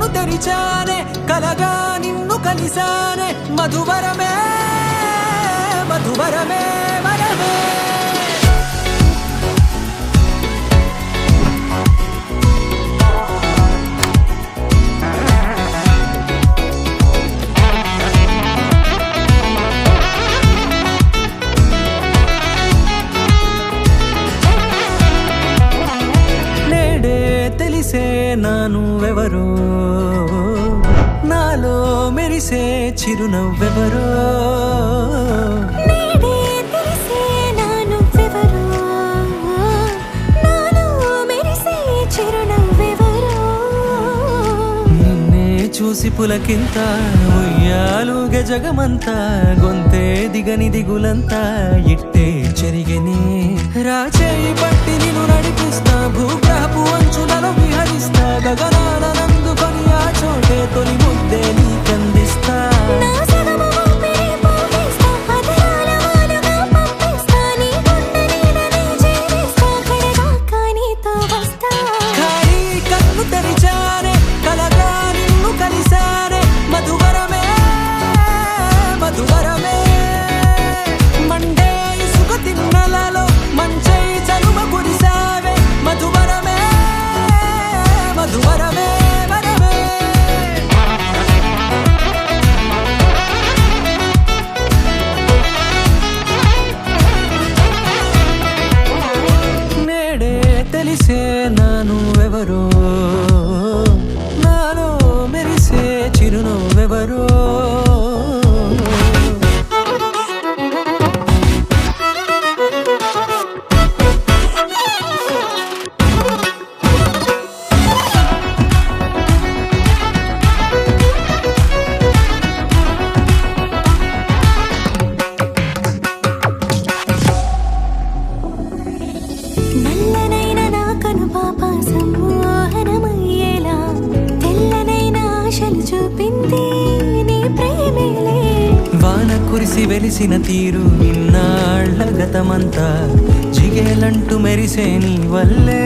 కన్ను తెరిచానే కలగా నిన్ను కలిసానే మధువరమే మధువరమే వరమే నానువెవరో నాలో మెరిసే చిరునవ్వెవరో నేడే తెలిసే నానువెవరో నాలో మెరిసే చిరునవ్వెవరో నిన్నే చూసి పులకింత ఉయ్యాలుగే జగమంతా గొంతే దిగని దిగులంతా ఇట్టే చెరిగెనే రాచేయి పట్టి నిన్ను నడిపిస్తా భూగ్రహపు అంచులలో విహరిస్తా గగనాల నందుకొని ఆ చోటే తొలి ముద్దే నీకందిస్తా నా సగము ఊపిరి పోగిస్తా అదరాల వాలుగా పంపిస్తా నీ గుండె నీడనే చేరిస్తా కడదాకా నీతో వస్తా ఖాళీ కన్ను తెరిచానే కలగా నిన్ను కలిసానే మధువరమే మధువరమే మండే ఇసుక తిన్నలలో మంచై చలువ కురిసావే మధువరమే మధువరమే వరమే నేడే తెలిసే నానువెవరో నాలో మెరిసే చిరునవ్వెవరో నల్లనైన నా కనుపాప సమ్మోహనమయ్యేలా తెల్లనైన ఆశలు చూపింది నీ ప్రేమేలే వాన కురిసి వెలిసిన తీరు ఇన్నాళ్ల గతమంతా జిగేలంటూ మెరిసే నీ వల్లే